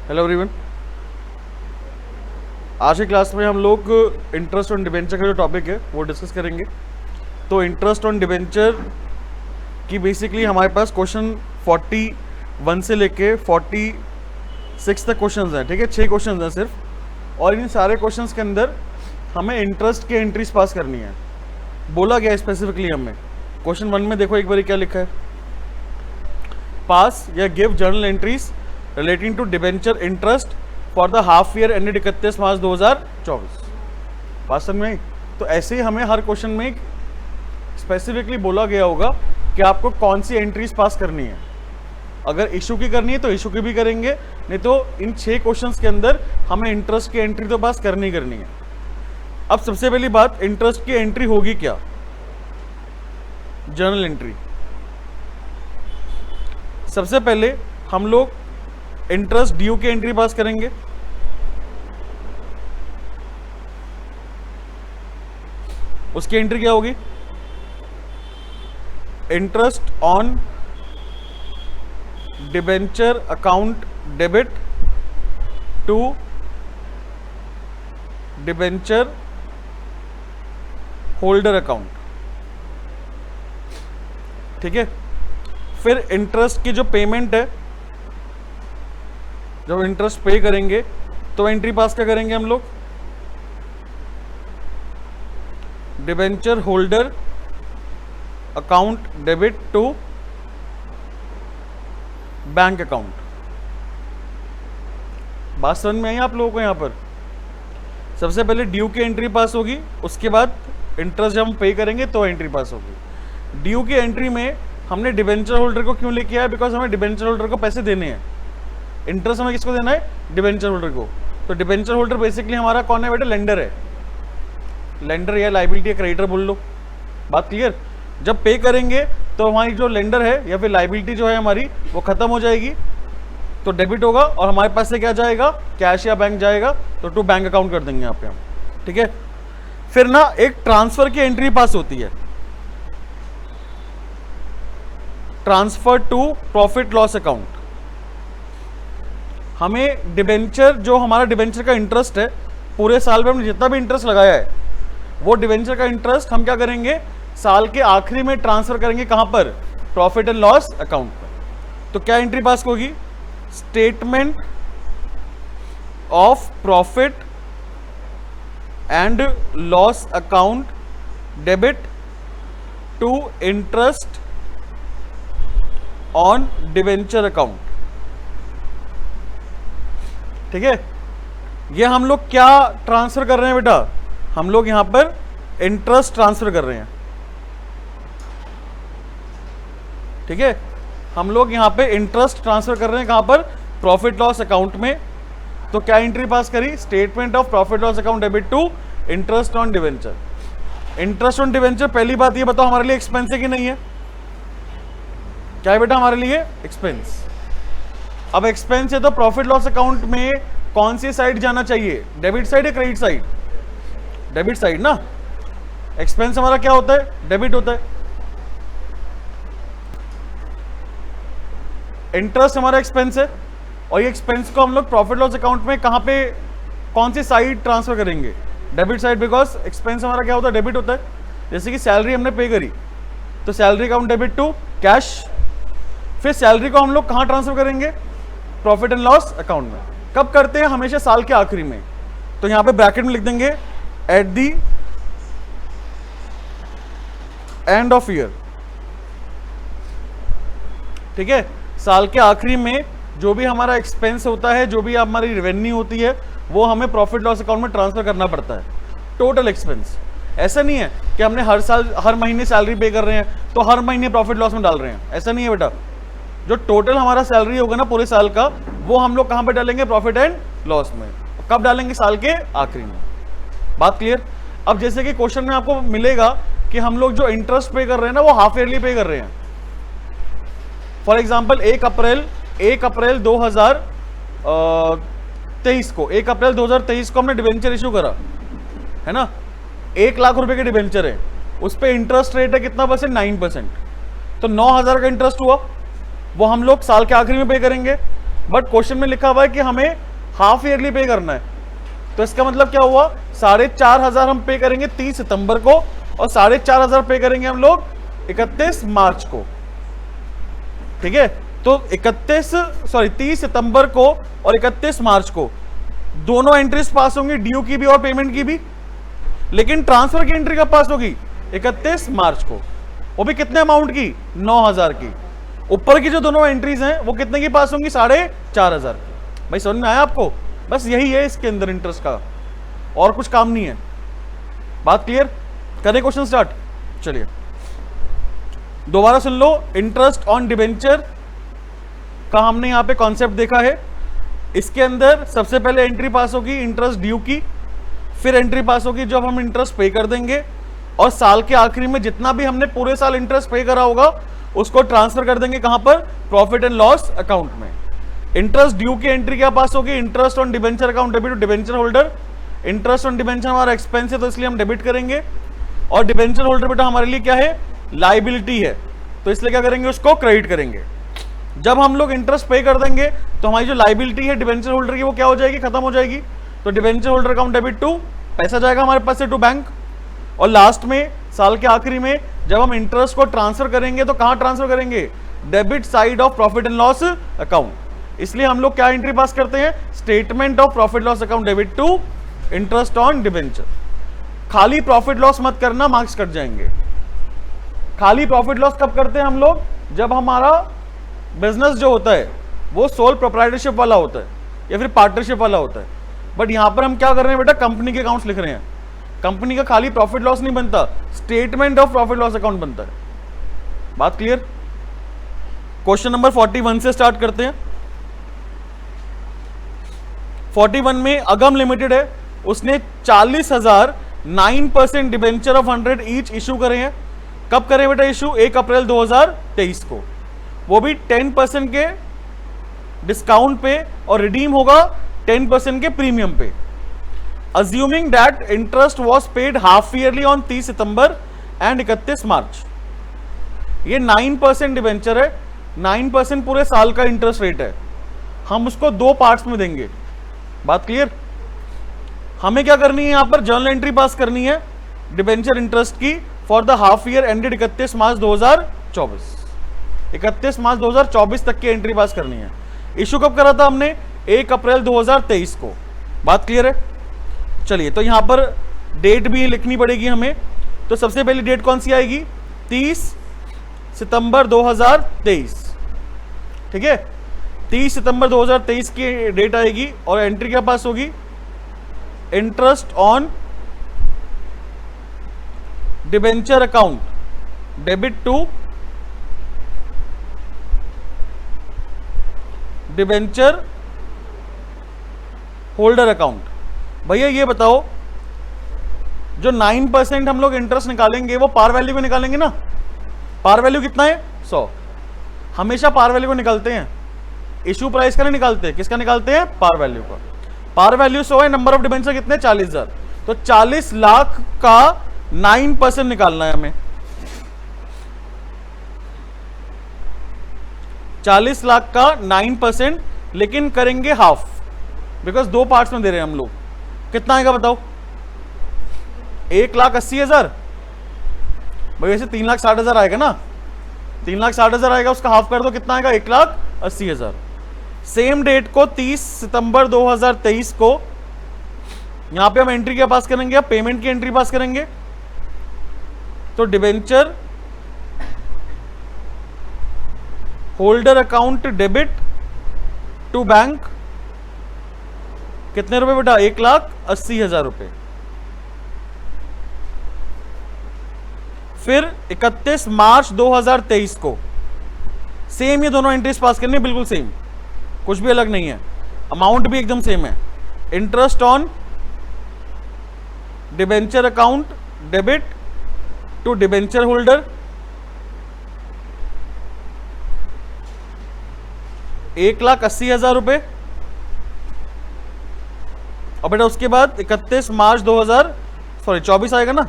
Hello everyone. आज की class में हम लोग इंटरेस्ट ऑन डिबेंचर का जो टॉपिक है वो डिस्कस करेंगे। तो इंटरेस्ट ऑन डिबेंचर की बेसिकली हमारे पास क्वेश्चन 41 से लेके 46 तक क्वेश्चंस हैं, ठीक है। 6 क्वेश्चंस हैं सिर्फ, और इन सारे क्वेश्चंस के अंदर हमें इंटरेस्ट की एंट्रीज पास करनी है। बोला गया स्पेसिफिकली हमें क्वेश्चन 1 में, देखो एक बार क्या लिखा है, पास या give journal entries relating to debenture interest for the half year ended 31 March 2024। Pass समझ में आई? तो ऐसे ही हमें हर क्वेश्चन में स्पेसिफिकली बोला गया होगा कि आपको कौन सी एंट्रीज पास करनी है। अगर इशू की करनी है तो इशू की भी करेंगे, नहीं तो इन 6 क्वेश्चंस के अंदर हमें इंटरेस्ट की एंट्री तो पास करनी है। अब सबसे पहली बात, इंटरेस्ट की एंट्री होगी क्या? Journal entry. सबसे पहले हम लोग इंटरेस्ट ड्यू की एंट्री पास करेंगे। उसकी एंट्री क्या होगी? Interest on debenture account debit to debenture holder account, ठीक है। फिर इंटरेस्ट की जो पेमेंट है, जब इंटरेस्ट पे करेंगे तो एंट्री पास क्या करेंगे हम लोग? Debenture holder account debit to bank account. बात समझ में आई आप लोगों को? यहां पर सबसे पहले ड्यू की एंट्री पास होगी, उसके बाद इंटरेस्ट जब हम पे करेंगे तो एंट्री पास होगी। ड्यू की एंट्री में हमने डिबेंचर होल्डर को क्यों लेके आया? बिकॉज हमें डिबेंचर होल्डर को पैसे देने हैं। इंटरेस्ट हमें किसको देना है? डिबेंचर होल्डर को। तो डिबेंचर होल्डर बेसिकली हमारा कौन है बेटा? लेंडर है। लेंडर या लाइबिलिटी या क्रेडिटर बोल लो। बात क्लियर? जब पे करेंगे तो हमारी जो लेंडर है या फिर लाइबिलिटी जो है हमारी वो खत्म हो जाएगी, तो डेबिट होगा और हमारे पास से क्या जाएगा? कैश या बैंक जाएगा, तो टू बैंक अकाउंट कर देंगे यहाँ पे हम, ठीक है। फिर ना एक ट्रांसफर की एंट्री पास होती है, transfer to profit loss account. हमें डिबेंचर, जो हमारा डिबेंचर का इंटरेस्ट है, पूरे साल में हमने जितना भी इंटरेस्ट लगाया है वो डिबेंचर का इंटरेस्ट हम क्या करेंगे? साल के आखिरी में ट्रांसफर करेंगे। कहां पर? प्रॉफिट एंड लॉस अकाउंट पर। तो क्या एंट्री पास होगी? Statement of profit and loss account debit to interest on debenture account, ठीक है। ये हम लोग क्या ट्रांसफर कर रहे हैं बेटा? हम लोग यहां पर इंटरेस्ट ट्रांसफर कर रहे हैं, ठीक है। हम लोग यहां पे इंटरेस्ट ट्रांसफर कर रहे हैं। कहां पर? प्रॉफिट लॉस अकाउंट में। तो क्या एंट्री पास करी? Statement of profit loss account debit to interest on debenture. Interest on debenture, पहली बात ये बताओ हमारे लिए एक्सपेंस है कि नहीं है? क्या है बेटा हमारे लिए? एक्सपेंस। अब एक्सपेंस है तो प्रॉफिट लॉस अकाउंट में कौन सी साइड जाना चाहिए? डेबिट साइड या क्रेडिट साइड? डेबिट साइड ना। एक्सपेंस हमारा क्या होता है? डेबिट होता है। इंटरेस्ट हमारा एक्सपेंस है, और ये एक्सपेंस को हम लोग प्रॉफिट लॉस अकाउंट में कहां पे, कौन सी साइड ट्रांसफर करेंगे? डेबिट साइड, बिकॉज एक्सपेंस हमारा क्या होता है? डेबिट होता है। जैसे कि सैलरी हमने पे करी तो salary account debit to cash. फिर सैलरी को हम लोग कहां ट्रांसफर करेंगे? प्रॉफिट एंड लॉस अकाउंट में। कब करते हैं? हमेशा साल के आखिरी में। तो यहां पे ब्रैकेट में लिख देंगे at the end of year, ठीक है। साल के आखिरी में जो भी हमारा एक्सपेंस होता है, जो भी हमारी रेवेन्यू होती है, वो हमें प्रॉफिट लॉस अकाउंट में ट्रांसफर करना पड़ता है। Total expense. ऐसा नहीं है कि हमने हर साल हर महीने सैलरी पे कर रहे हैं तो हर महीने प्रॉफिट लॉस में डाल रहे हैं, ऐसा नहीं है बेटा। जो टोटल हमारा सैलरी होगा ना पूरे साल का, वो हम लोग कहां पे डालेंगे? प्रॉफिट एंड लॉस में। कब डालेंगे? साल के आखिरी में। बात क्लियर? अब जैसे कि क्वेश्चन में आपको मिलेगा कि हम लोग जो इंटरेस्ट पे कर रहे हैं ना, वो हाफ ईयरली पे कर रहे हैं। फॉर एग्जाम्पल 1 अप्रैल 2023 को, 1 अप्रैल 2023 को हमने डिबेंचर इशू करा है ना। 1 लाख रुपए के डिबेंचर है, उस पर इंटरेस्ट रेट है कितना परसेंट? 9%। तो 9,000 का इंटरेस्ट हुआ, वो हम लोग साल के आखिरी में पे करेंगे। बट क्वेश्चन में लिखा हुआ है कि हमें हाफ ईयरली पे करना है। तो इसका मतलब क्या हुआ, 4,500 हम पे करेंगे 30 सितंबर को और 4,500 पे करेंगे हम लोग 31 मार्च को। ठीक है, तो 30 सितंबर को और 31 मार्च को दोनों एंट्रीज पास होंगी, ड्यू की भी और पेमेंट की भी। लेकिन ट्रांसफर की एंट्री कब पास होगी, 31 मार्च को, वो भी कितने अमाउंट की, 9,000 की। ऊपर की जो दोनों एंट्रीज हैं वो कितने की पास होंगी, 4,500 की। भाई समझ में आया आपको, बस यही है इसके अंदर इंटरेस्ट का, और कुछ काम नहीं है। बात क्लियर, करें क्वेश्चन स्टार्ट। चलिए दोबारा सुन लो, इंटरेस्ट ऑन डिबेंचर का हमने यहां पे कॉन्सेप्ट देखा है। इसके अंदर सबसे पहले एंट्री पास होगी इंटरेस्ट ड्यू की, फिर एंट्री पास होगी जब हम इंटरेस्ट पे कर देंगे, और साल के आखिरी में जितना भी हमने पूरे साल इंटरेस्ट पे करा होगा उसको ट्रांसफर कर देंगे कहां पर, प्रॉफिट एंड लॉस अकाउंट में। इंटरेस्ट ड्यू की एंट्री क्या पास होगी, interest on debenture account debit to debenture holder. Interest on debenture हमारा एक्सपेंस है तो इसलिए हम डेबिट करेंगे, और डिबेंचर होल्डर बेटा हमारे लिए क्या है, लाइबिलिटी है, तो इसलिए क्या करेंगे, उसको क्रेडिट करेंगे। जब हम लोग इंटरेस्ट पे कर देंगे तो हमारी जो लाइबिलिटी है डिबेंचर होल्डर की वो क्या हो जाएगी, खत्म हो जाएगी। तो debenture holder account debit to, पैसा जाएगा हमारे पास से टू बैंक, और लास्ट में साल के आखिरी में जब हम इंटरेस्ट को ट्रांसफर करेंगे तो कहां ट्रांसफर करेंगे, debit side of profit and loss account. इसलिए हम लोग क्या एंट्री पास करते हैं, statement of profit loss account debit to interest on debenture. खाली प्रॉफिट लॉस मत करना, मार्क्स कट जाएंगे। खाली प्रॉफिट लॉस कब करते हैं हम लोग, जब हमारा बिजनेस जो होता है वो सोल प्रोप्राइटरशिप वाला होता है या फिर पार्टनरशिप वाला होता है। बट यहां पर हम क्या कर रहे हैं बेटा, कंपनी के अकाउंट्स लिख रहे हैं। कंपनी का खाली प्रॉफिट लॉस नहीं बनता, statement of profit loss account बनता है। बात क्लियर। क्वेश्चन नंबर 41 से स्टार्ट करते हैं। 41 में अगम लिमिटेड है, उसने 40,000 9% डिबेंचर ऑफ 100 ईच इशू करे हैं। कब करें बेटा इशू, 1 अप्रैल 2023 को, वो भी 10% के डिस्काउंट पे, और रिडीम होगा 10% के प्रीमियम पे। Assuming that interest was paid half yearly on 30 September and 31 मार्च। ये 9% डिबेंचर है, 9% पूरे साल का इंटरेस्ट रेट है, हम उसको 2 पार्ट्स में देंगे। बात क्लियर। हमें क्या करनी है, यहां पर जर्नल एंट्री पास करनी है डिबेंचर इंटरेस्ट की for the half year ended 31 March 2024। 31 March 2024 तक की एंट्री पास करनी है। इशू कब करा था हमने, 1 अप्रैल 2023 को। बात क्लियर है। चलिए तो यहां पर डेट भी लिखनी पड़ेगी हमें। तो सबसे पहली डेट कौन सी आएगी, 30 सितंबर 2023। ठीक है, 30 सितंबर 2023 की डेट आएगी, और एंट्री क्या पास होगी, interest on debenture account debit to debenture holder account. भैया ये बताओ, जो 9% हम लोग इंटरेस्ट निकालेंगे वो पार वैल्यू को निकालेंगे ना। पार वैल्यू कितना है, 100। हमेशा पार वैल्यू को निकालते हैं, इशू प्राइस का नहीं निकालते। किसका निकालते हैं, पार वैल्यू का। पार वैल्यू 100 है, नंबर ऑफ डिबेंचर कितने, 40,000। तो 40 लाख का 9% निकालना है हमें। 40 लाख का 9%, लेकिन करेंगे हाफ, बिकॉज 2 पार्ट्स में दे रहे हैं हम लोग। कितना आएगा बताओ, 1,80,000। भाई वैसे 3,60,000 आएगा ना, 3,60,000 आएगा, उसका हाफ कर दो, कितना आएगा, 1,80,000। सेम डेट को 30 सितंबर 2023 को यहां पे हम एंट्री क्या पास करेंगे, अब पेमेंट की एंट्री पास करेंगे। तो debenture holder account debit to bank, कितने रुपए बेटा, 1,80,000 रुपए। फिर 31 मार्च 2023 को सेम ये दोनों एंट्रीज पास करनी है, बिल्कुल सेम, कुछ भी अलग नहीं है, अमाउंट भी एकदम सेम है। Interest on debenture account debit to debenture holder, 1,80,000 रुपए। और बेटा उसके बाद 31 मार्च 24 आएगा ना,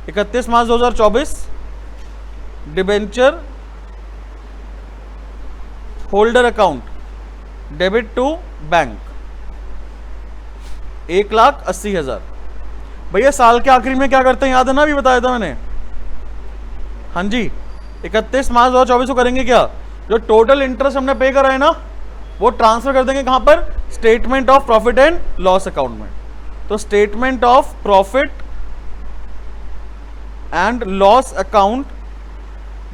31 March 2024 debenture holder account debit to bank 1,80,000। भैया साल के आखिरी में क्या करते हैं, याद है ना, अभी बताया था मैंने। हाँ जी, 31 मार्च 2024 को करेंगे क्या, जो टोटल इंटरेस्ट हमने पे करा है ना, वो ट्रांसफर कर देंगे कहां पर, statement of profit and loss account में। तो statement of profit and loss account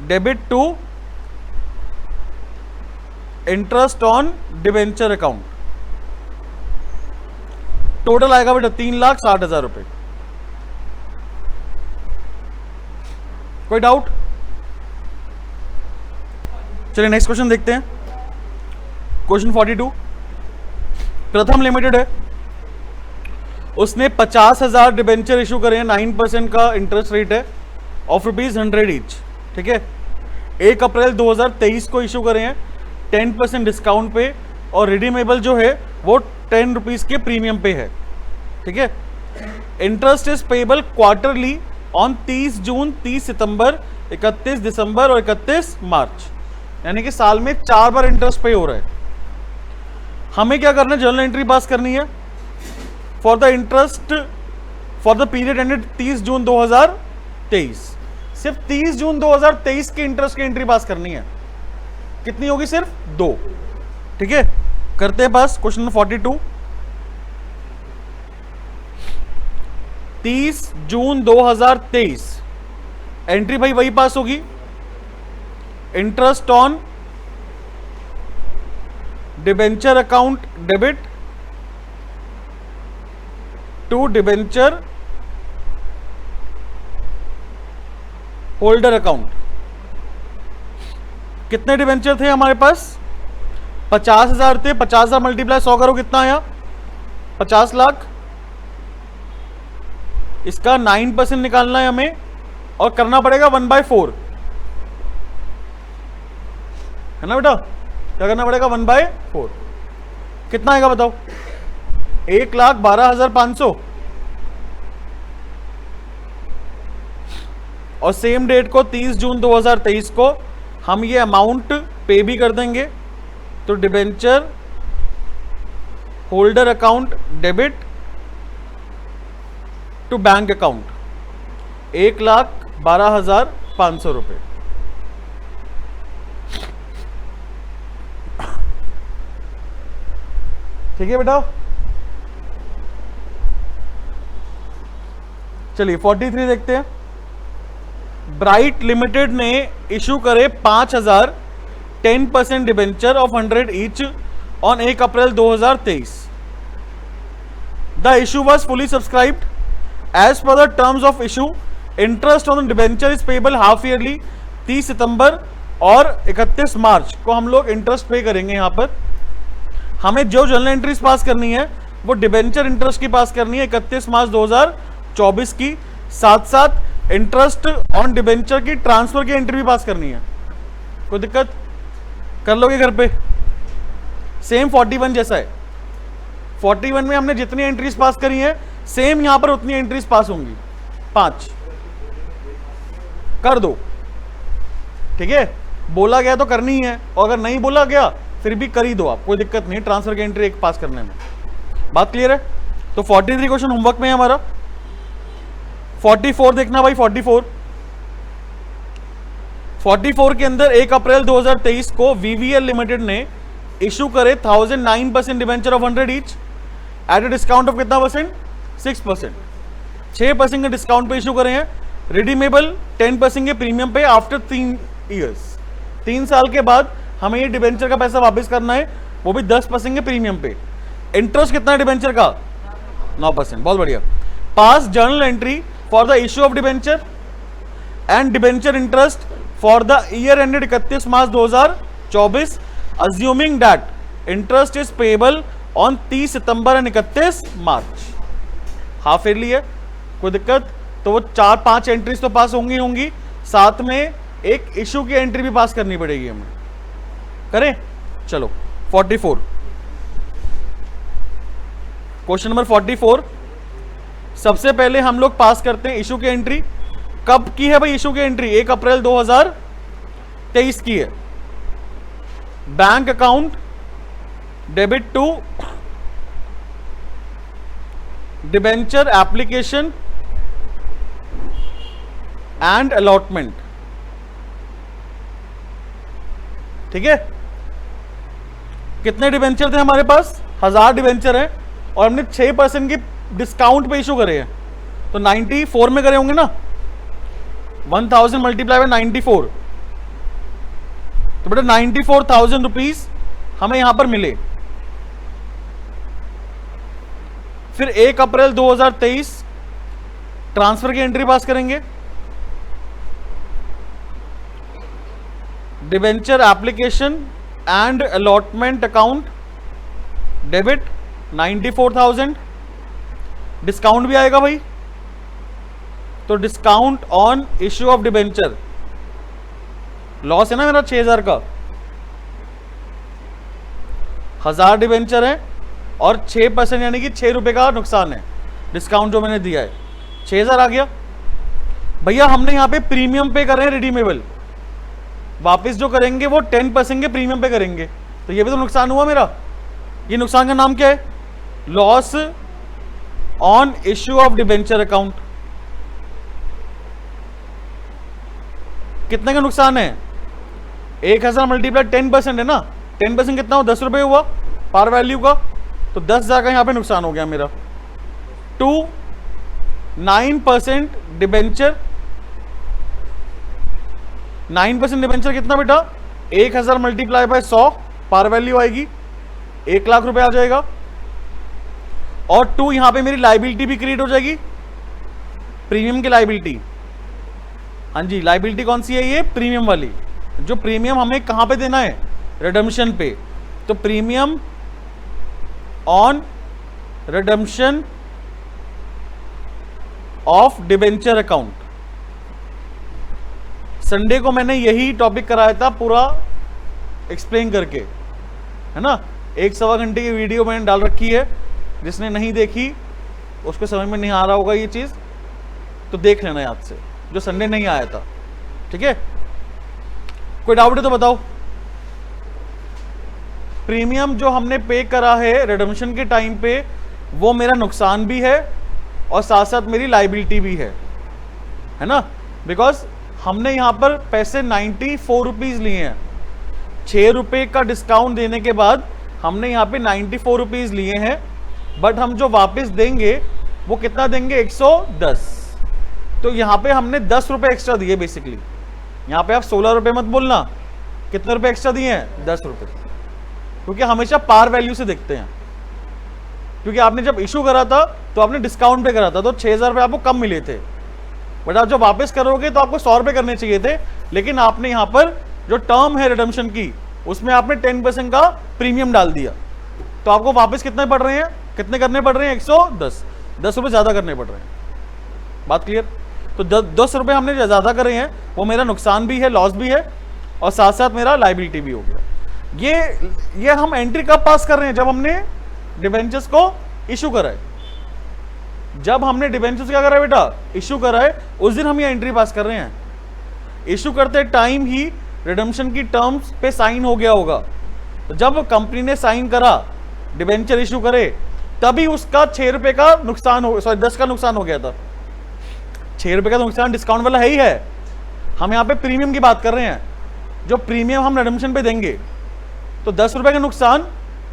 debit to interest on debenture account, total आएगा बेटा 3,60,000 रुपए। कोई डाउट? चलिए नेक्स्ट क्वेश्चन देखते हैं। क्वेश्चन 42, प्रथम लिमिटेड है, उसने 50,000 डिबेंचर इशू करे हैं, 9% का इंटरेस्ट रेट है ऑफ ₹100 ईच, ठीक है। 1 अप्रैल 2023 को इशू करे हैं 10% डिस्काउंट पे, और रिडीमेबल जो है वो 10 रुपीज के प्रीमियम पे है, ठीक है। Interest is payable quarterly on 30 जून, 30 सितंबर, 31 दिसंबर और 31 मार्च, यानी कि साल में 4 बार इंटरेस्ट पे हो रहा है। हमें क्या करना है, जर्नल एंट्री पास करनी है for the interest for the period ended 30 June 2023। सिर्फ 30 जून 2023 के इंटरेस्ट की एंट्री पास करनी है। कितनी होगी, सिर्फ 2, ठीक है। करते हैं pass question number 42। 30 June 2023 entry भाई वही पास होगी, interest on debenture account debit to debenture holder account. कितने डिबेंचर थे हमारे पास, 50,000 थे। 50,000 मल्टीप्लाई 100 करो, कितना आया, 50 लाख। इसका 9% निकालना है हमें, और करना पड़ेगा 1/4, है ना बेटा। क्या करना पड़ेगा, 1/4। कितना आएगा बताओ, 1,12,500। और सेम डेट को 30 जून 2023 को हम ये अमाउंट पे भी कर देंगे। तो debenture holder account debit to bank account 1,12,500 रुपए। ठीक है बेटा। चलिए 43 देखते हैं। ब्राइट लिमिटेड ने इशू करे 5,000 10% debenture of 100 each on 1 April 2023। The issue was fully subscribed as per the terms of issue. Interest on debenture is payable half yearly 30 सितंबर और 31 मार्च को हम लोग इंटरेस्ट पे करेंगे। यहां पर हमें जो जर्नल एंट्रीज पास करनी है वो डिबेंचर इंटरेस्ट की पास करनी है 31 मार्च 2024 की, साथ साथ इंटरेस्ट ऑन डिबेंचर की ट्रांसफर की एंट्री भी पास करनी है। कोई दिक्कत, कर लोगे घर पे। सेम 41 जैसा है। 41 में हमने जितनी एंट्रीज पास करी हैं सेम यहां पर उतनी एंट्रीज पास होंगी, 5 कर दो, ठीक है। बोला गया तो करनी है, और अगर नहीं बोला गया फिर भी कर ही दो आप, कोई दिक्कत नहीं ट्रांसफर की एंट्री एक पास करने में। बात क्लियर है। तो 43 क्वेश्चन होमवर्क में है हमारा। 44 देखना भाई। 44 के अंदर 1 अप्रैल 2023 को वीवीएल लिमिटेड ने इशू करे 1009% debenture of 100 each eight a discount of कितना परसेंट, 6%। 6% के डिस्काउंट पे इशू करे हैं। रिडीमेबल 10% के प्रीमियम पे आफ्टर 3 ईयर्स। 3 साल के बाद हमें ये डिबेंचर का पैसा वापस करना है, वो भी 10% के प्रीमियम पे। इंटरेस्ट कितना है डिबेंचर का, 9%। बहुत बढ़िया। पास journal entry for the issue of debenture and debenture interest for the year ended 31 March 2024 assuming that interest is payable on 30 September and 31 March. Half yearly है, कोई दिक्कत। तो वो 4-5 एंट्रीज तो पास होंगी होंगी, साथ में एक इशू की एंट्री भी पास करनी पड़ेगी हमें। करें, चलो 44 क्वेश्चन नंबर 44। सबसे पहले हम लोग पास करते हैं इशू की एंट्री। कब की है भाई इशू की एंट्री, 1 अप्रैल 2023 की है। Bank account debit to debenture application and allotment. ठीक है, कितने डिबेंचर थे हमारे पास? 1000 डिबेंचर है और हमने 6% की डिस्काउंट पे इशू करे हैं, तो 94 में करे होंगे ना। 1000 मल्टीप्लाई बाय 94, तो बेटा 94,000 रुपीज हमें यहां पर मिले। फिर 1 अप्रैल 2023 ट्रांसफर की एंट्री पास करेंगे। Debenture application and allotment account debit 94,000, discount भी आएगा भाई, तो discount on issue of debenture, loss है ना मेरा 6000 का। 1000 डिबेंचर है और 6% यानी कि 6 रुपए का नुकसान है, डिस्काउंट जो मैंने दिया है 6000 आ गया। भैया हमने यहां पे प्रीमियम पे कर रहे हैं, रिडीमेबल वापस जो करेंगे वो 10% के प्रीमियम पे करेंगे, तो ये भी तो नुकसान हुआ मेरा। ये नुकसान का नाम क्या है? Loss on issue of debenture account. कितने का नुकसान है? 1000 मल्टीप्लाई 10% है ना, 10% कितना हो? 10 रुपए हुआ पार वैल्यू का, तो 10,000 का यहां पे नुकसान हो गया मेरा। 9% डिबेंचर, 9% डिबेंचर कितना बेटा? 1000 मल्टीप्लाई बाय 100 पार वैल्यू आएगी, 1 लाख रुपए आ जाएगा। और 2 यहां पे मेरी लाइबिलिटी भी क्रिएट हो जाएगी, प्रीमियम की लाइबिलिटी। हाँ जी, लाइबिलिटी कौन सी है? ये प्रीमियम वाली, जो प्रीमियम हमें कहां पे देना है? रिडम्पशन पे। तो premium on redemption of debenture account. Sunday को मैंने यही टॉपिक कराया था पूरा एक्सप्लेन करके, है ना। 1-1.25 घंटे की वीडियो मैंने डाल रखी है, जिसने नहीं देखी उसको समझ में नहीं आ रहा होगा ये चीज, तो देख लेना याद से, जो संडे नहीं आया था। ठीक है, कोई डाउट है तो बताओ। प्रीमियम जो हमने पे करा है रिडम्पशन के टाइम पे, वो मेरा नुकसान भी है और साथ साथ मेरी लाइबिलिटी भी है ना। बिकॉज हमने यहां पर पैसे 94 रुपीज लिए हैं, 6 रुपए का डिस्काउंट देने के बाद हमने यहां पे 94 रुपीज लिए हैं, बट हम जो वापस देंगे वो कितना देंगे? 110। तो यहां पे हमने 10 रुपए एक्स्ट्रा दिए बेसिकली। यहां पे आप 16 रुपए मत बोलना, कितने रुपए एक्स्ट्रा दिए हैं? 10 रुपए, क्योंकि हमेशा पार वैल्यू से देखते हैं। क्योंकि आपने जब इशू करा था तो आपने डिस्काउंट पे करा था, तो 6000 रुपए आपको कम मिले थे, बट आप जब वापस करोगे तो आपको 100 रुपए करने चाहिए थे, लेकिन आपने यहां पर जो टर्म है रिडम्पशन की, उसमें आपने 10% का प्रीमियम डाल दिया, तो आपको वापस कितने पड़ रहे हैं? कितने करने पड़ रहे हैं? 110, 10 रुपए ज्यादा करने पड़ रहे हैं। बात क्लियर? तो 10 रुपए हमने ज्यादा करे हैं, वो मेरा नुकसान भी है, लॉस भी है, और साथ साथ मेरा लाइबिलिटी भी हो गया। ये हम एंट्री कब पास कर रहे हैं? जब हमने डिबेंचर्स को इशू करा है। जब हमने डिबेंचर्स क्या करा है बेटा? इशू करा है, उस दिन हम ये एंट्री पास कर रहे हैं। इशू करते टाइम ही रिडम्पशन की टर्म्स पे साइन हो गया होगा, तो जब कंपनी ने साइन करा, डिबेंचर इशू करे, तभी उसका 6 रुपए का नुकसान हो, सॉरी 10 का नुकसान हो गया था। 6 रुपए का नुकसान डिस्काउंट वाला है ही है। हम यहाँ पे प्रीमियम की बात कर रहे हैं, जो प्रीमियम हम रिडम्पशन पे देंगे। तो 10 रुपए का नुकसान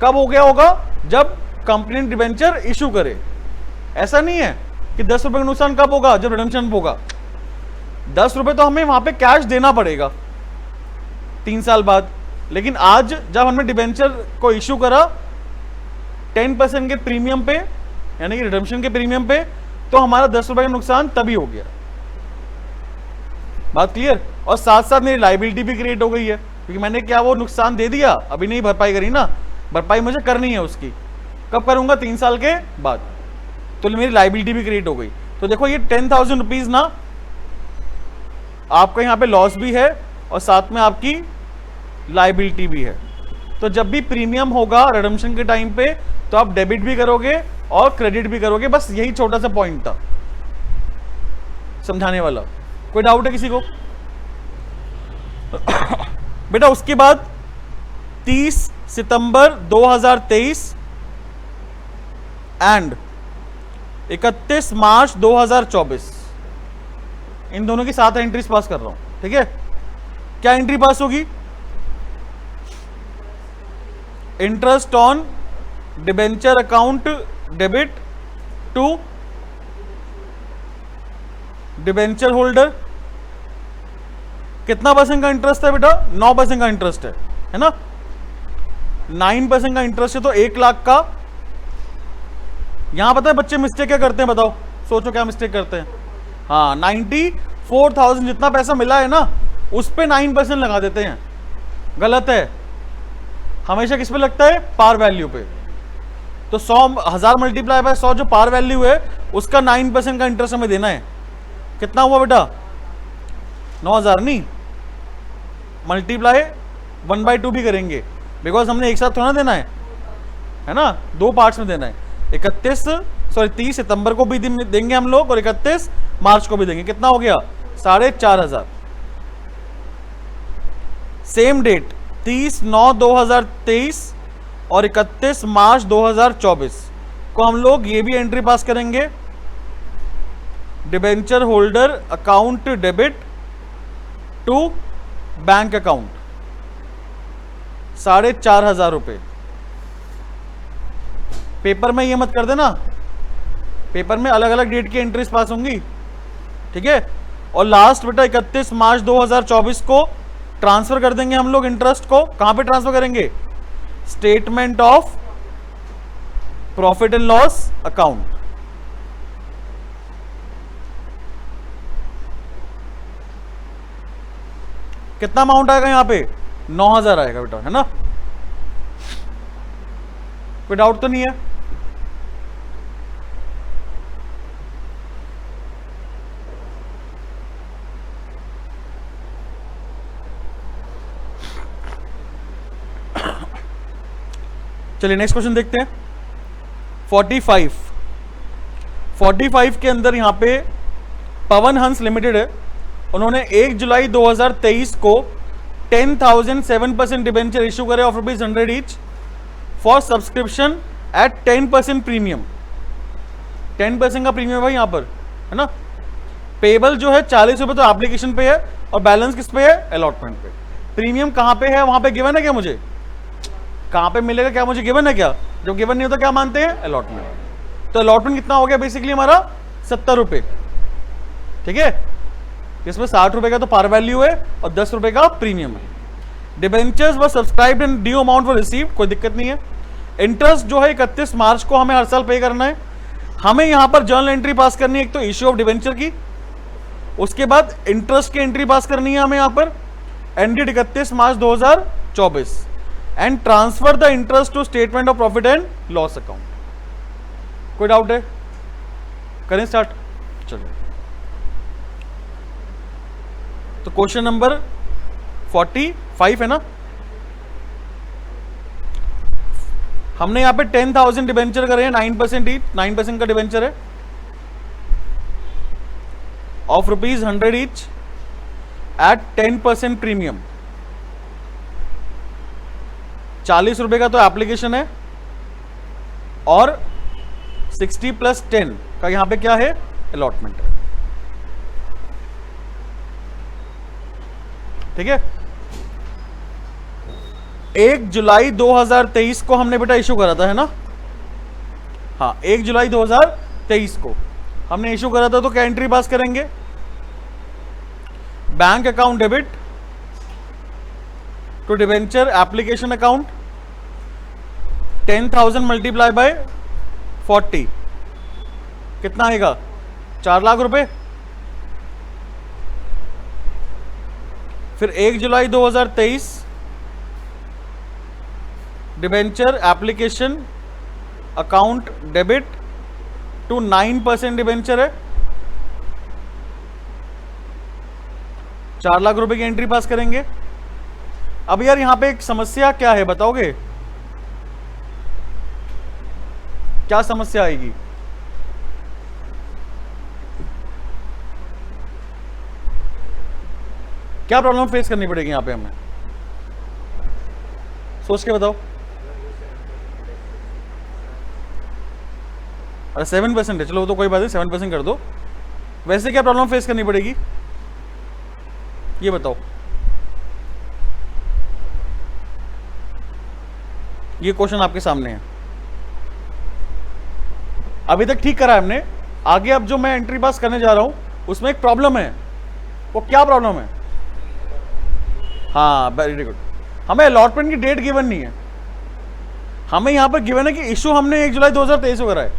कब हो गया होगा? जब कंपनी ने डिबेंचर इशू करे। ऐसा नहीं है कि 10 रुपए का नुकसान कब होगा? जब रिडम्पशन होगा। 10 रुपए तो हमें वहां पे कैश देना पड़ेगा 3 साल बाद, लेकिन आज जब हमने डिबेंचर को इशू करा 10% के प्रीमियम पे, यानी कि रिडम्पशन के प्रीमियम पे, तो हमारा 10 रुपए का नुकसान तभी हो गया। बात क्लियर? और साथ साथ मेरी लाइबिलिटी भी क्रिएट हो गई है, क्योंकि मैंने क्या वो नुकसान दे दिया, अभी नहीं भरपाई करी ना, भरपाई मुझे करनी है उसकी। कब करूंगा? 3 साल के बाद। तो मेरी लाइबिलिटी भी क्रिएट हो गई। तो देखो ये 10,000 रुपीज ना, आपका यहां पे लॉस भी है और साथ में आपकी लाइबिलिटी भी है। तो जब भी प्रीमियम होगा रिडम्पशन के टाइम पे, तो आप डेबिट भी करोगे और क्रेडिट भी करोगे। बस यही छोटा सा पॉइंट था समझाने वाला। कोई डाउट है किसी को? बेटा उसके बाद 30 सितंबर 2023 एंड 31 मार्च 2024, इन दोनों की 7 एंट्रीज पास कर रहा हूं, ठीक है। क्या एंट्री पास होगी? Interest on debenture account debit to debenture holder. कितना परसेंट का इंटरेस्ट है बेटा? 9% का इंटरेस्ट है ना। 9% का इंटरेस्ट है तो 1 लाख का। यहां पता है बच्चे मिस्टेक क्या करते हैं, बताओ, सोचो क्या मिस्टेक करते हैं। हाँ, 94,000 जितना पैसा मिला है ना, उस पे 9% लगा देते हैं। गलत है। हमेशा किस पे लगता है? पार वैल्यू पे। तो 100,000 मल्टीप्लाई बाय 100 जो पार वैल्यू है, उसका 9% का इंटरेस्ट हमें देना है। कितना हुआ बेटा? 9,000 नहीं, मल्टीप्लाई 1/2 भी करेंगे, बिकॉज हमने एक साथ थोड़ा देना है ना, 2 पार्ट्स में देना है। 30 सितंबर को भी देंगे हम लोग और 31 मार्च को भी देंगे। कितना हो गया? 4,500। सेम डेट 30/9/2023 और 31 मार्च 2024 को हम लोग ये भी एंट्री पास करेंगे, debenture holder account debit to bank account 4,500 रुपए। पेपर में ये मत कर देना, पेपर में अलग अलग डेट की एंट्रीज पास होंगी, ठीक है। और लास्ट बेटा 31 मार्च 2024 को ट्रांसफर कर देंगे हम लोग इंटरेस्ट को। कहां पे ट्रांसफर करेंगे? Statement of profit and loss account. कितना अमाउंट आएगा यहां पे? 9,000 आएगा बेटा, है ना। कोई डाउट तो नहीं है? चलिए नेक्स्ट क्वेश्चन देखते हैं। 45 के अंदर यहां पे पवन हंस लिमिटेड है, उन्होंने 1 जुलाई 2023 को 10,007% डिबेंचर इशू करे of ₹100 each for subscription eight 10% premium. 10% का प्रीमियम है भाई यहां पर, है ना। पेबल जो है 40 रुपए तो एप्लीकेशन पे है और बैलेंस किस पे है? अलॉटमेंट पे। प्रीमियम कहां पे है? वहां पे गिवन है क्या मुझे? कहां पे मिलेगा क्या मुझे? गिवन है क्या? जब गिवन नहीं होता क्या मानते हैं? अलॉटमेंट। तो अलॉटमेंट कितना हो गया बेसिकली हमारा? 70 रुपए, ठीक है। इसमें 60 रुपए का तो पार वैल्यू है और 10 रुपए का प्रीमियम है। Debentures were subscribed and due amount were received, कोई दिक्कत नहीं है। इंटरेस्ट जो है 31 मार्च को हमें हर साल पे करना है। हमें यहां पर जर्नल एंट्री पास करनी है, एक तो इश्यू ऑफ डिबेंचर की, उसके बाद इंटरेस्ट की एंट्री पास करनी है हमें यहां पर ended 31 March 2024 and transfer the interest to statement of profit and loss account. कोई डाउट है? करें स्टार्ट। चलिए, तो क्वेश्चन नंबर 45 है ना। हमने यहां पे 10,000 डिबेंचर करे हैं, 9% ईच, 9% का डिबेंचर है ऑफ ₹100 ईच एट 10% प्रीमियम। 40 रुपए का तो एप्लीकेशन है और 60 + 10 का यहां पे क्या है? अलॉटमेंट है, ठीक है। 1 जुलाई 2023 को हमने बेटा इशू करा था, है ना। हाँ, 1 जुलाई 2023 को हमने इशू करा था, तो क्या एंट्री पास करेंगे? Bank account debit to debenture application account 10,000 multiply by 40 कितना आएगा? 4 लाख रुपए। फिर 1 जुलाई 2023 debenture application account debit to 9% debenture है, 4 लाख रुपए की एंट्री पास करेंगे। अब यार यहां पे एक समस्या क्या है बताओगे? क्या समस्या आएगी? क्या प्रॉब्लम फेस करनी पड़ेगी यहां पे हमें? सोच के बताओ। अरे 7% है, चलो वो तो कोई बात नहीं, 7% कर दो। वैसे क्या प्रॉब्लम फेस करनी पड़ेगी ये बताओ। ये क्वेश्चन आपके सामने है, अभी तक ठीक करा है हमने, आगे अब जो मैं एंट्री पास करने जा रहा हूं उसमें एक प्रॉब्लम है। वो क्या प्रॉब्लम है? हाँ वेरी गुड, हमें अलॉटमेंट की डेट गिवन नहीं है, हमें यहां पर गिवन है कि इशू हमने 1 जुलाई 2023 को करा है,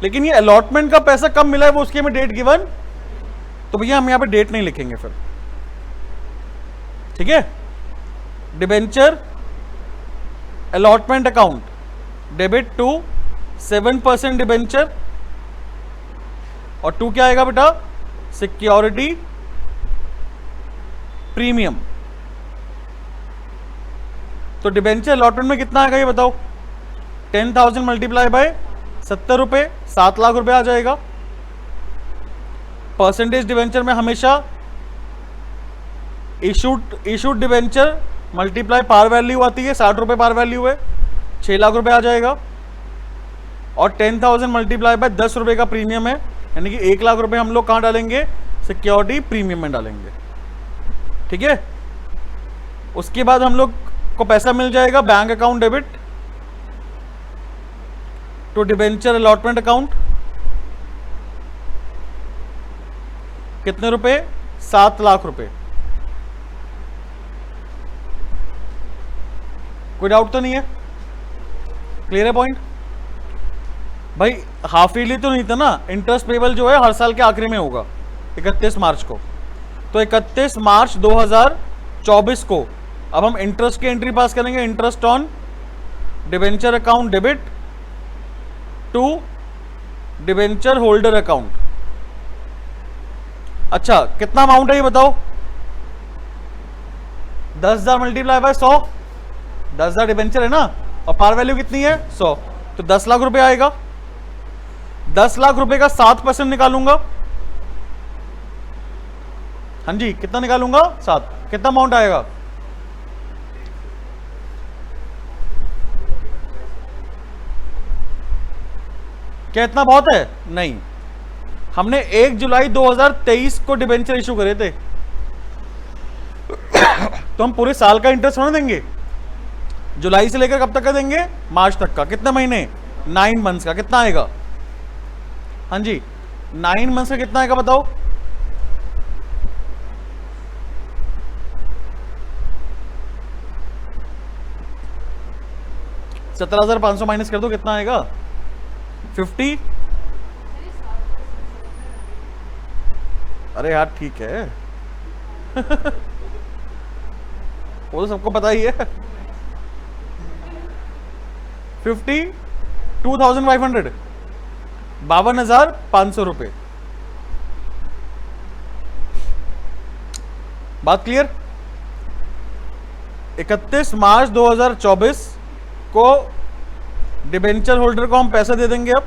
लेकिन ये अलॉटमेंट का पैसा कब मिला है वो उसकी हमें डेट गिवन, तो भैया हम यहां पे डेट नहीं लिखेंगे फिर, ठीक है। Debenture allotment account debit to 7% debenture, और 2 क्या आएगा बेटा? Security premium. तो डिबेंचर अलॉटमेंट में कितना आएगा ये बताओ? 10,000 मल्टीप्लाई बाय 70 रुपए, 7 लाख रुपए आ जाएगा। परसेंटेज डिबेंचर में हमेशा issued debenture multiply par value आती है, 60 रुपए पार वैल्यू है, 6 लाख रुपए आ जाएगा। और 10,000 मल्टीप्लाई बाय 10 रुपए का प्रीमियम है, यानी कि 1 लाख रुपए हम लोग कहां डालेंगे? सिक्योरिटी प्रीमियम में डालेंगे, ठीक है। उसके बाद हम लोग को पैसा मिल जाएगा bank account debit to debenture allotment account, कितने रुपए? 7 लाख रुपए। कोई डाउट तो नहीं है? क्लियर है पॉइंट? भाई हाफ ईयरली तो नहीं था ना, इंटरेस्ट पेबल जो है हर साल के आखिरी में होगा 31 मार्च को, तो 31 मार्च 2024 को अब हम इंटरेस्ट की एंट्री पास करेंगे। Interest on debenture account debit to debenture holder account. अच्छा कितना अमाउंट है ये बताओ? 10,000 मल्टीप्लाई बाय 100, 10,000 डिबेंचर है ना, और पार वैल्यू कितनी है? 100, तो 10 लाख रुपए आएगा। 10 लाख रुपए का 7% निकालूंगा, हाँ जी कितना निकालूंगा? 7। कितना अमाउंट आएगा? क्या इतना बहुत है? नहीं, हमने 1 जुलाई 2023 को डिबेंचर इशू करे थे, तो हम पूरे साल का इंटरेस्ट होने देंगे? जुलाई से लेकर कब तक का देंगे? मार्च तक का। कितने महीने? 9 मंथ्स का। कितना आएगा? हाँ जी 9 मंथ्स का कितना आएगा बताओ? $17,500 माइनस कर दो, कितना आएगा? 50। अरे यार ठीक है वो तो सबको पता ही है। 52,500, 52,500 रुपए। बात क्लियर? 31 मार्च 2024 को डिबेंचर होल्डर को हम पैसा दे देंगे। अब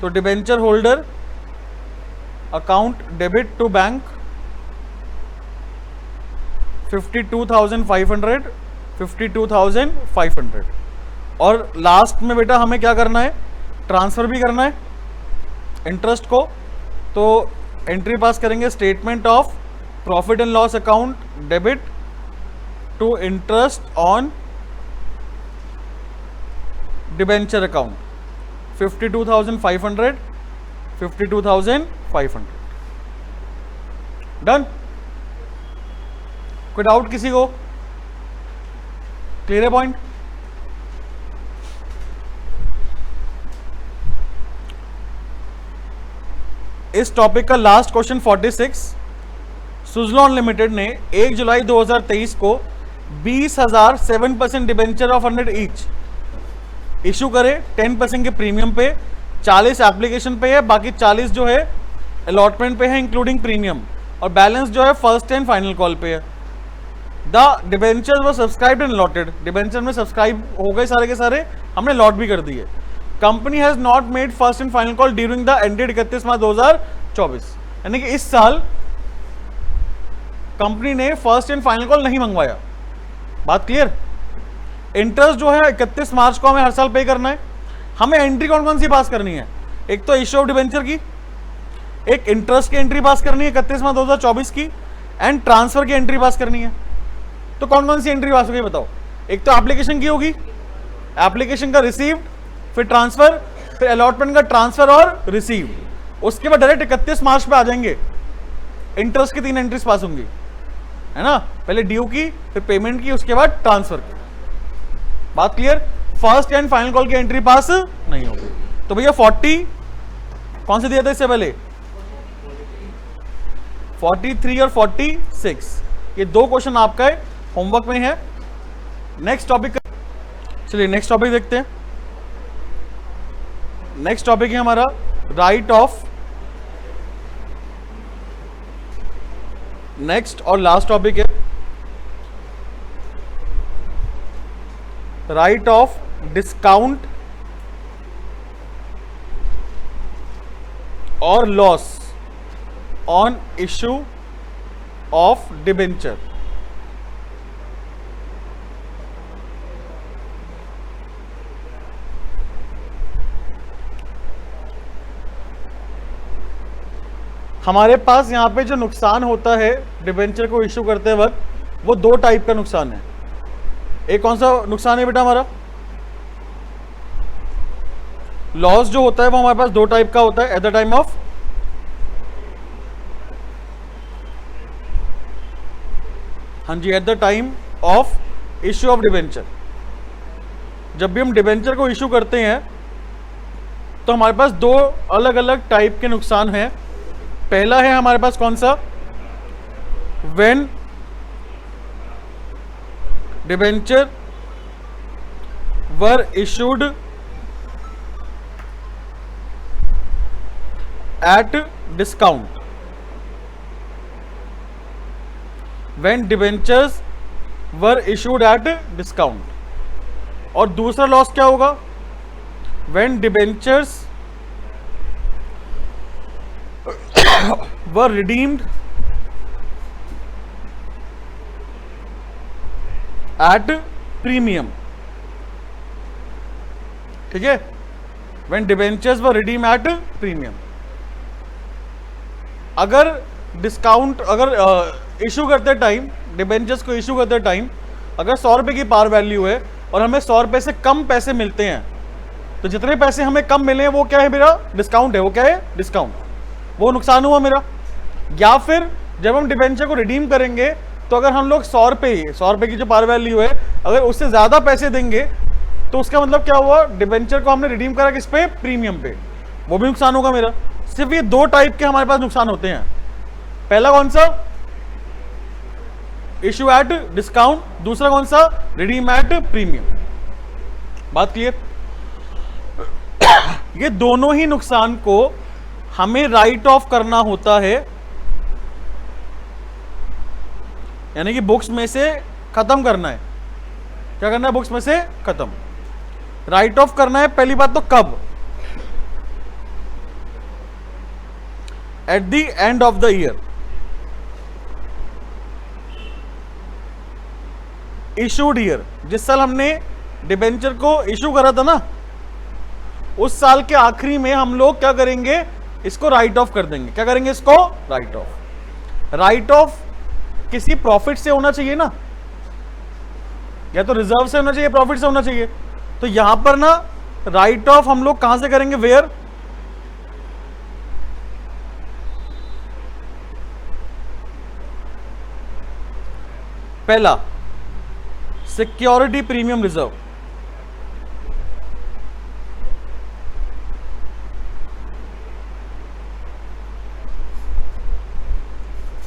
तो debenture holder account debit to bank 52,500, 52,500। और लास्ट में बेटा हमें क्या करना है? ट्रांसफर भी करना है इंटरेस्ट को। तो एंट्री पास करेंगे statement of profit and loss account debit to interest on debenture account 52,500, 52,500। Done? कोई डाउट किसी को? क्लियर है पॉइंट? इस टॉपिक का लास्ट क्वेश्चन 46। सुजलॉन लिमिटेड ने 1 जुलाई 2023 को 20,000 7% डिबेंचर ऑफ 100 ईच इशू करे 10% के प्रीमियम पे। 40 एप्लीकेशन पे है, बाकी 40 जो है अलॉटमेंट पे है इंक्लूडिंग प्रीमियम, और बैलेंस जो है फर्स्ट एंड फाइनल कॉल पे है। द डिबेंचर वो सब्सक्राइब्ड एंड अलॉटेड, डिबेंचर में सब्सक्राइब हो गए सारे के सारे, हमने लॉट भी कर दिए। Company has not made first and final call during the ended 31 March 2024, यानी कि इस साल कंपनी ने फर्स्ट एंड फाइनल कॉल नहीं मंगवाया। बात क्लियर? इंटरेस्ट जो है 31 मार्च को हमें हर साल पे करना है। हमें एंट्री कौन कौन सी पास करनी है? एक तो इश्यू ऑफ डिबेंचर की, एक इंटरेस्ट की एंट्री पास करनी है 31 मार्च 2024 की, एंड ट्रांसफर की एंट्री पास करनी है। तो कौन कौन सी एंट्री पास होगी बताओ? एक तो एप्लीकेशन की होगी, एप्लीकेशन का रिसीव्ड, फिर ट्रांसफर, फिर अलॉटमेंट का ट्रांसफर और रिसीव्ड। उसके बाद डायरेक्ट 31 मार्च पे आ जाएंगे, इंटरेस्ट की 3 एंट्रीज पास होंगी, है ना? पहले ड्यू की, फिर पेमेंट की, उसके बाद ट्रांसफर की। बात clear? First and final call की एंट्री पास नहीं होगी। तो भैया 40 कौन से दिया था इससे पहले? 43 और 46, ये 2 क्वेश्चन आपका होमवर्क में है। नेक्स्ट टॉपिक, चलिए नेक्स्ट टॉपिक देखते हैं। नेक्स्ट टॉपिक है हमारा राइट ऑफ, नेक्स्ट और लास्ट टॉपिक है राइट ऑफ डिस्काउंट और loss on issue of debenture. हमारे पास यहाँ पे जो नुकसान होता है डिबेंचर को इश्यू करते वक्त, वो 2 टाइप का नुकसान है। एक कौन सा नुकसान है बेटा हमारा? लॉस जो होता है वो हमारे पास 2 टाइप का होता है एट द टाइम ऑफ, हाँ जी, at the time of issue of debenture. जब भी हम डिबेंचर को इश्यू करते हैं तो हमारे पास 2 अलग अलग टाइप के नुकसान हैं। पहला है हमारे पास कौन सा? When debenture were issued at discount, when debentures were issued at discount. और दूसरा लॉस क्या होगा? When debentures were redeemed at premium। ठीक है? when debentures were redeemed at premium। अगर डिस्काउंट, अगर इशू करते टाइम, डिबेंचर्स को इशू करते टाइम अगर 100 रुपए की पार वैल्यू है और हमें 100 रुपए से कम पैसे मिलते हैं, तो जितने पैसे हमें कम मिले हैं वो क्या है मेरा? डिस्काउंट है। वो क्या है? डिस्काउंट। वो नुकसान हुआ मेरा। या फिर जब हम डिबेंचर को रिडीम करेंगे तो अगर हम लोग 100 रुपए की जो पार वैल्यू है, अगर उससे ज़्यादा पैसे देंगे तो उसका मतलब क्या हुआ? डिबेंचर को हमने रिडीम करा किस पे? प्रीमियम पे। वो भी नुकसान होगा मेरा। सिर्फ ये 2 टाइप के हमारे पास नुकसान होते हैं। पहला कौन सा? Issue at discount. दूसरा कौन सा? Redeem at premium. बात क्लियर? ये दोनों ही नुकसान को हमें राइट ऑफ करना होता है, यानी कि बुक्स में से खत्म करना है। क्या करना है? बुक्स में से खत्म, राइट ऑफ करना है। पहली बात तो कब? At the end of the year. Issued year, जिस साल हमने डिबेंचर को इशू करा था ना, उस साल के आखिरी में हम लोग क्या करेंगे? इसको राइट ऑफ कर देंगे। क्या करेंगे? इसको राइट ऑफ। राइट ऑफ किसी प्रॉफिट से होना चाहिए ना, या तो रिजर्व से होना चाहिए, प्रॉफिट से होना चाहिए। तो यहां पर ना राइट ऑफ हम लोग कहां से करेंगे? वेयर? पहला, सिक्योरिटी प्रीमियम रिजर्व।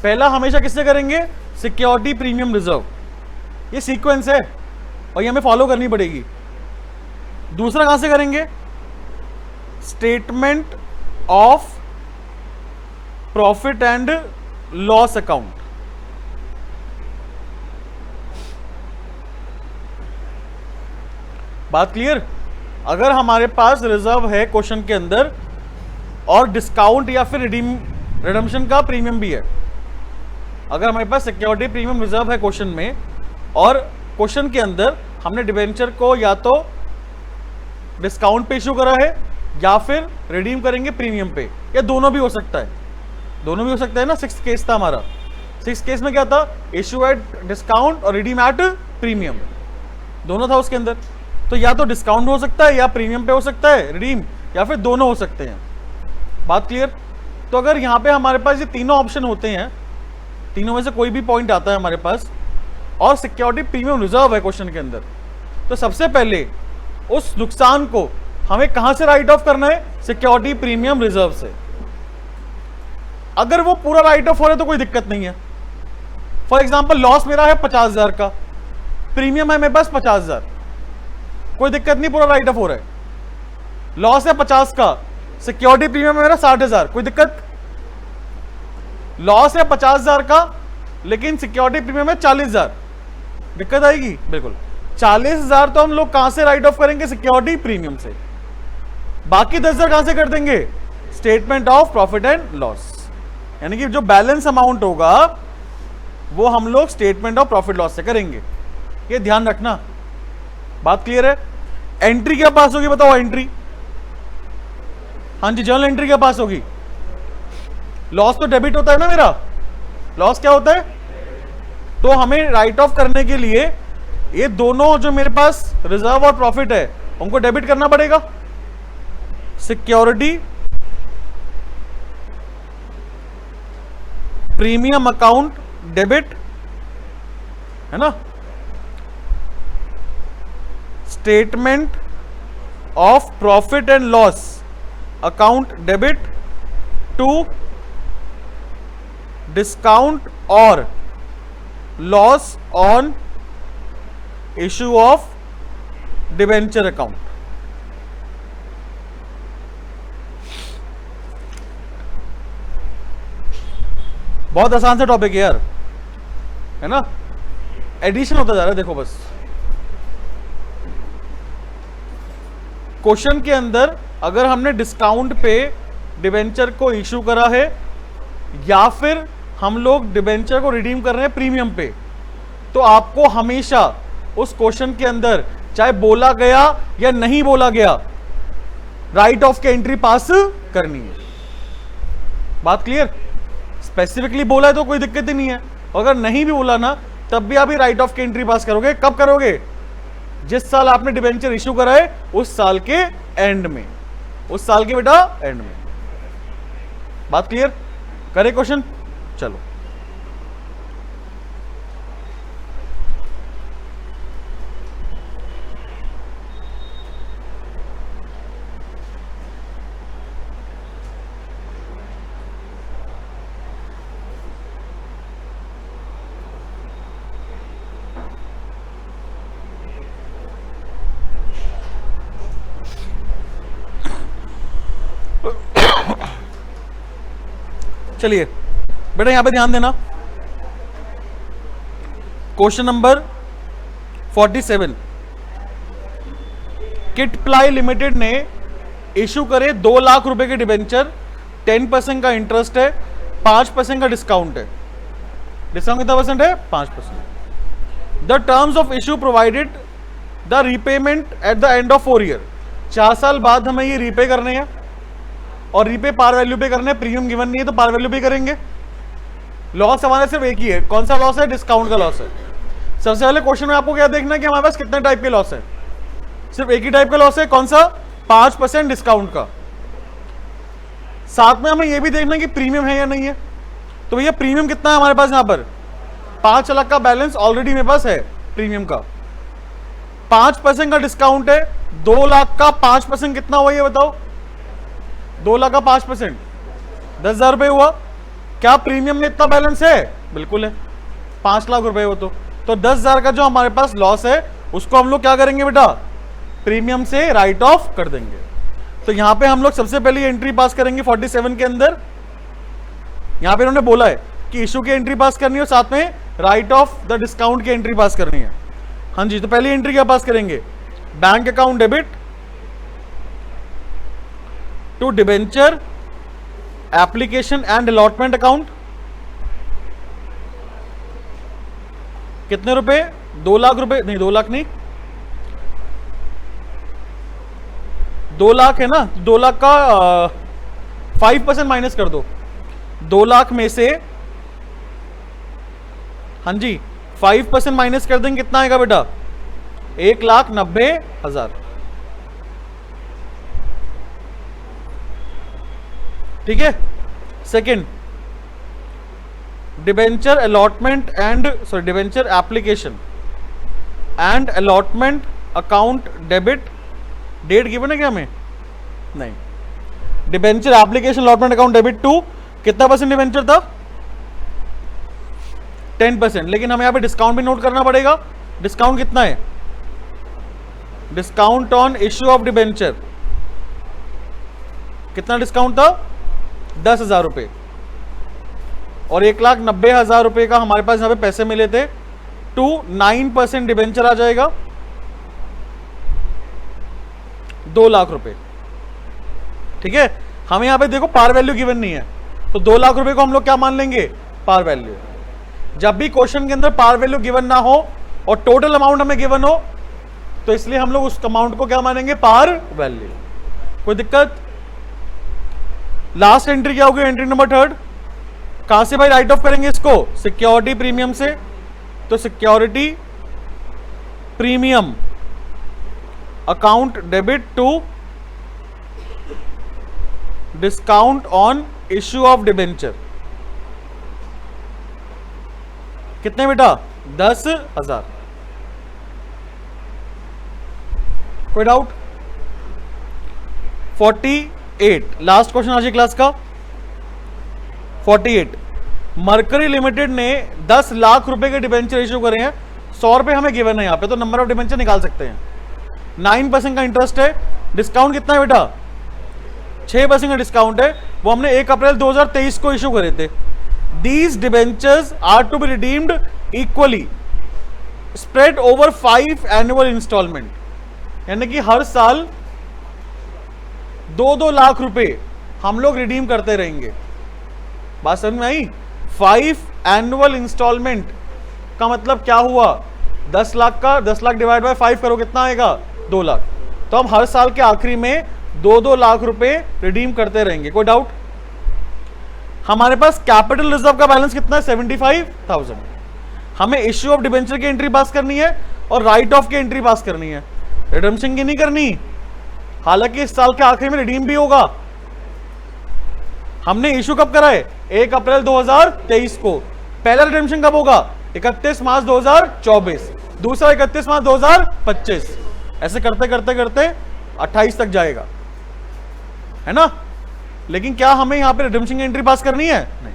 पहला हमेशा किससे करेंगे? Security premium reserve. ये सीक्वेंस है और ये हमें फॉलो करनी पड़ेगी। दूसरा कहां से करेंगे? Statement of profit and loss account. बात क्लियर? अगर हमारे पास रिजर्व है क्वेश्चन के अंदर और डिस्काउंट या फिर रिडम्पशन का प्रीमियम भी है, अगर हमारे पास सिक्योरिटी प्रीमियम रिजर्व है क्वेश्चन में और क्वेश्चन के अंदर हमने डिबेंचर को या तो डिस्काउंट पे इशू करा है या फिर रिडीम करेंगे प्रीमियम पे, या दोनों भी हो सकता है, दोनों भी हो सकता है ना। 6th केस था हमारा। 6th केस में क्या था, इशू एट डिस्काउंट और रिडीम एट प्रीमियम, दोनों था उसके अंदर। तो या तो डिस्काउंट हो सकता है या प्रीमियम पे हो सकता है रिडीम, या फिर दोनों हो सकते हैं। बात क्लियर। तो अगर यहाँ पे हमारे पास ये तीनों ऑप्शन होते हैं, तीनों में से कोई भी पॉइंट आता है हमारे पास और सिक्योरिटी प्रीमियम रिजर्व है क्वेश्चन के अंदर, तो सबसे पहले उस नुकसान को हमें कहां से राइट ऑफ करना है, सिक्योरिटी प्रीमियम रिजर्व से। अगर वो पूरा राइट ऑफ हो रहा है तो कोई दिक्कत नहीं है। फॉर एग्जांपल लॉस मेरा है 50,000 का, प्रीमियम है मेरे पास 50,000, कोई दिक्कत नहीं, पूरा राइट ऑफ हो रहा है। लॉस है 50 का, सिक्योरिटी प्रीमियम है मेरा 60,000, कोई दिक्कत। लॉस है 50,000 का लेकिन सिक्योरिटी प्रीमियम है 40,000, दिक्कत आएगी? बिल्कुल। 40,000 तो हम लोग कहां से राइट ऑफ करेंगे, सिक्योरिटी प्रीमियम से। बाकी 10,000 कहां से कर देंगे, statement of profit and loss, यानी कि जो बैलेंस अमाउंट होगा वो हम लोग स्टेटमेंट ऑफ प्रॉफिट लॉस से करेंगे, ये ध्यान रखना। बात क्लियर है? एंट्री क्या पास होगी बताओ, एंट्री? हाँ जी, जर्नल एंट्री क्या पास होगी? लॉस तो डेबिट होता है ना मेरा, लॉस क्या होता है? तो हमें राइट ऑफ करने के लिए ये दोनों जो मेरे पास रिजर्व और प्रॉफिट है उनको डेबिट करना पड़ेगा। सिक्योरिटी प्रीमियम अकाउंट डेबिट, है ना, statement of profit and loss account debit to discount और loss on issue of debenture account. बहुत आसान सा टॉपिक है यार, है ना, एडिशन होता जा रहा है। देखो बस क्वेश्चन के अंदर अगर हमने डिस्काउंट पे डिबेंचर को इशू करा है या फिर हम लोग डिबेंचर को रिडीम कर रहे हैं प्रीमियम पे, तो आपको हमेशा उस क्वेश्चन के अंदर चाहे बोला गया या नहीं बोला गया राइट ऑफ की एंट्री पास करनी है। बात क्लियर? स्पेसिफिकली बोला है तो कोई दिक्कत ही नहीं है, अगर नहीं भी बोला ना तब भी आप राइट ऑफ की एंट्री पास करोगे। कब करोगे? जिस साल आपने डिबेंचर इशू करा है उस साल के एंड में, उस साल के बेटा एंड में। बात क्लियर? करे क्वेश्चन? चलो चलिए बेटा यहां पे ध्यान देना। Question number 47, kit ply limited ने इशू करे 2 लाख रुपए के डिबेंचर, 10% का इंटरेस्ट है, 5% का डिस्काउंट है। डिस्काउंट कितना परसेंट है? 5%। The terms of issue provided the repayment at the end of 4 year. 4 साल बाद हमें ये रीपे करने हैं और रीपे पार वैल्यू पे करने, प्रीमियम गिवन नहीं है तो पार वैल्यू पे करेंगे। लॉस हमारा सिर्फ एक ही है, कौन सा लॉस है? डिस्काउंट का लॉस है। सबसे पहले क्वेश्चन में आपको क्या देखना है कि हमारे पास कितने टाइप के लॉस है? सिर्फ एक ही टाइप का लॉस है, कौन सा? 5% डिस्काउंट का। साथ में हमें यह भी देखना है कि प्रीमियम है या नहीं है। तो भैया प्रीमियम कितना है हमारे पास? यहां पर 5 लाख का बैलेंस ऑलरेडी मेरे पास है प्रीमियम का, 5% का डिस्काउंट है, 2 लाख का 5% कितना हुआ ये बताओ? 2 लाख का 5% 10,000 रुपए हुआ। क्या प्रीमियम में इतना बैलेंस है? बिल्कुल है, 5 लाख रुपए हो तो 10,000 का जो हमारे पास लॉस है उसको हम लोग क्या करेंगे बेटा? प्रीमियम से राइट ऑफ कर देंगे। तो यहां पे हम लोग सबसे पहले एंट्री पास करेंगे 47 के अंदर। यहां पे उन्होंने बोला है कि इशू की एंट्री पास करनी है और साथ में राइट ऑफ द डिस्काउंट की एंट्री पास करनी है। हाँ जी, तो पहली एंट्री क्या पास करेंगे? Bank account debit to debenture application and allotment account. कितने रुपए? 2 लाख रुपए नहीं, 2 लाख नहीं, 2 लाख है ना, 2 लाख का 5% माइनस कर दो। 2 लाख में से, हाँ जी, 5% माइनस कर देंगे, कितना आएगा बेटा? 1,90,000। ठीक है। Second, debenture allotment and debenture application and allotment account debit, date given है क्या हमें? नहीं। Debenture application allotment account debit to, कितना परसेंट डिबेंचर था? 10%। लेकिन हमें यहां पे डिस्काउंट भी नोट करना पड़ेगा। डिस्काउंट कितना है? Discount on issue of debenture कितना डिस्काउंट था? 10,000 रुपए। और 1,90,000 रुपए का हमारे पास यहां पे पैसे मिले थे। टू 9% डिबेंचर आ जाएगा, 2 लाख रुपए। ठीक है। हमें यहां पे देखो पार वैल्यू गिवन नहीं है, तो 2 लाख रुपए को हम लोग क्या मान लेंगे? Par value. जब भी क्वेश्चन के अंदर पार वैल्यू गिवन ना हो और टोटल अमाउंट हमें गिवन हो, तो इसलिए हम लोग उस अमाउंट को क्या मानेंगे? Par value. कोई दिक्कत? लास्ट एंट्री क्या होगी? Entry number 3। कहां से भाई राइट ऑफ करेंगे इसको? सिक्योरिटी प्रीमियम से। तो security premium account debit to discount on issue of debenture, कितने बेटा? 10,000। कोई डाउट? 48, लास्ट क्वेश्चन आज की क्लास का। 48, मर्करी लिमिटेड ने 10 लाख रुपए के डिबेंचर इश्यू करे हैं। 100 रुपए हमें गिवन है, यहां पे तो नंबर ऑफ डिबेंचर निकाल सकते हैं। 9% का इंटरेस्ट है। डिस्काउंट कितना है बेटा? 6% का डिस्काउंट है। वो हमने 1 अप्रैल 2023 को इश्यू करे थे। These debentures are to be redeemed equally spread over 5 annual installment, यानी कि हर साल 2-2 लाख रुपए हम लोग रिडीम करते रहेंगे। बात समझ में आई? 5 एनुअल इंस्टॉलमेंट का मतलब क्या हुआ? 10 लाख का 10 लाख डिवाइड बाय 5 करो, कितना आएगा? 2 लाख। तो हम हर साल के आखिरी में 2-2 लाख रुपए रिडीम करते रहेंगे। कोई डाउट? हमारे पास कैपिटल रिजर्व का बैलेंस कितना है? 75,000। हमें इश्यू ऑफ डिबेंचर की एंट्री पास करनी है और राइट ऑफ की एंट्री पास करनी है, रिडम्पशन की नहीं करनी। हालांकि इस साल के आखिर में रिडीम भी होगा। हमने इश्यू कब करा है? 1 अप्रैल 2023 को। पहला रिडम्पशन कब होगा? 31 मार्च 2024। दूसरा 31 मार्च 2025। ऐसे करते करते करते 28 तक जाएगा, है ना। लेकिन क्या हमें यहां पे रिडम्पशन की एंट्री पास करनी है? नहीं,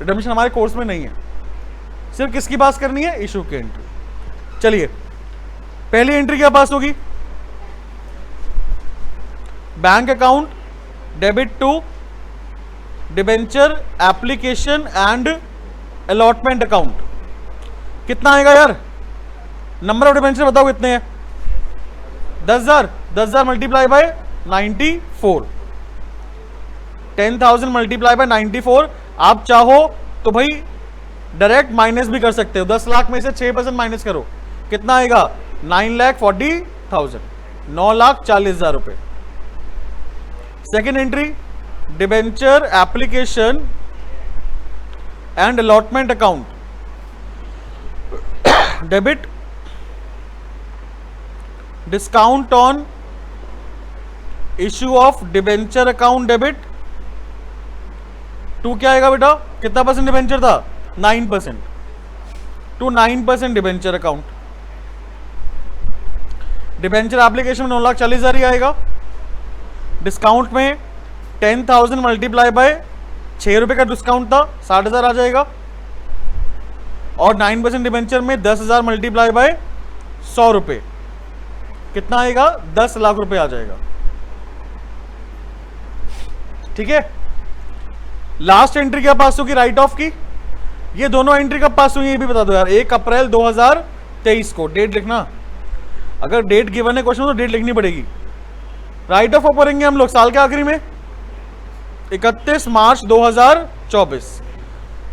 रिडम्पशन हमारे कोर्स में नहीं है। सिर्फ किसकी पास करनी है? इशू की एंट्री। चलिए, पहली एंट्री क्या पास होगी? Bank account debit to debenture application and allotment account. कितना आएगा यार? नंबर ऑफ डिबेंचर बताओ कितने हैं? 10,000। 10,000 मल्टीप्लाई बाय 94, 10,000 मल्टीप्लाई बाय 94। आप चाहो तो भाई डायरेक्ट माइनस भी कर सकते हो। 10 लाख में से 6% माइनस करो, कितना आएगा? 9,40,000, 9,40,000 रुपए। Second entry, debenture application and allotment account debit discount on issue of debenture account debit to, क्या आएगा बेटा? कितना परसेंट डिबेंचर था? 9%। To 9% debenture account. Debenture application में 9,40,000 ही आएगा। डिस्काउंट में 10,000 मल्टीप्लाई बाय 6 रुपए का डिस्काउंट था, 60,000 आ जाएगा। और 9% डिबेंचर में 10,000 मल्टीप्लाई बाय 100 रुपए, कितना आएगा? 10 लाख रुपए आ जाएगा। ठीक है। लास्ट एंट्री क्या पास होगी? राइट ऑफ की। ये दोनों एंट्री कब पास हुई ये भी बता दो यार। 1 अप्रैल 2023 को। डेट लिखना, अगर डेट गिवन है क्वेश्चन तो डेट लिखनी पड़ेगी। राइट ऑफ करेंगे हम लोग साल के आखिरी में 31 मार्च 2024।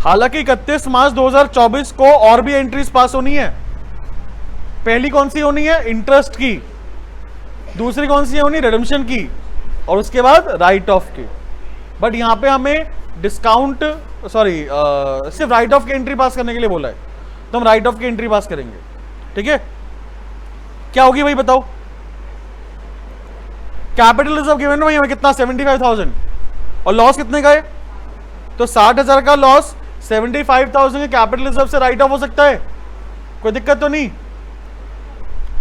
हालांकि 31 मार्च 2024 को और भी एंट्रीज पास होनी है। पहली कौन सी होनी है? इंटरेस्ट की। दूसरी कौन सी होनी, रिडम्पशन की, और उसके बाद राइट ऑफ की। बट यहां पे हमें डिस्काउंट सॉरी सिर्फ राइट ऑफ की एंट्री पास करने के लिए बोला है, तो हम राइट ऑफ की एंट्री पास करेंगे। ठीक है, क्या होगी भाई बताओ? कैपिटल रिजर्व गिवन है भाई हमें कितना, 75,000, और लॉस कितने का है? तो 60,000 का लॉस 75,000 के कैपिटल रिजर्व से राइट ऑफ हो सकता है, कोई दिक्कत तो नहीं?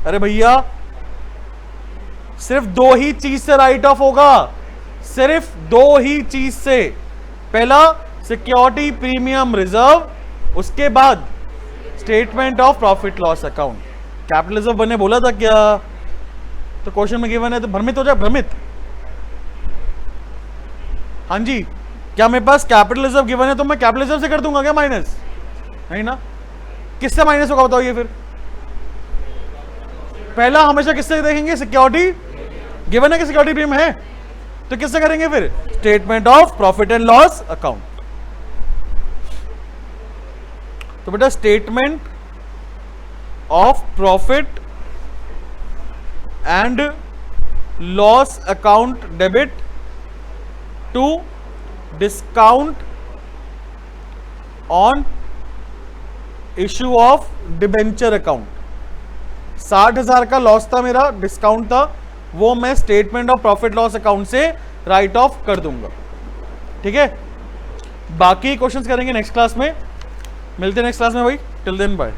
अरे भैया सिर्फ दो ही चीज से राइट ऑफ होगा, सिर्फ दो ही चीज से। पहला सिक्योरिटी प्रीमियम रिजर्व, उसके बाद statement of profit loss account. Capital reserve बनने बोला था क्या? तो क्वेश्चन में गिवन है तो भ्रमित हो जाए, भ्रमित। हाँ जी, क्या मेरे पास कैपिटल रिजर्व गिवन है तो मैं कैपिटल रिजर्व से कर दूंगा क्या माइनस? नहीं ना, किससे माइनस होगा बताओ ये फिर? पहला हमेशा किससे देखेंगे? सिक्योरिटी गिवन है कि सिक्योरिटी प्रीमियम है, तो किससे करेंगे फिर? Statement of profit and loss account. तो बेटा statement of profit and loss account debit to discount on issue of debenture account. 60,000 का लॉस था मेरा, डिस्काउंट था, वो मैं statement of profit loss account से राइट ऑफ कर दूंगा। ठीक है, बाकी क्वेश्चंस करेंगे नेक्स्ट क्लास में, मिलते हैं नेक्स्ट क्लास में भाई। Till then bye.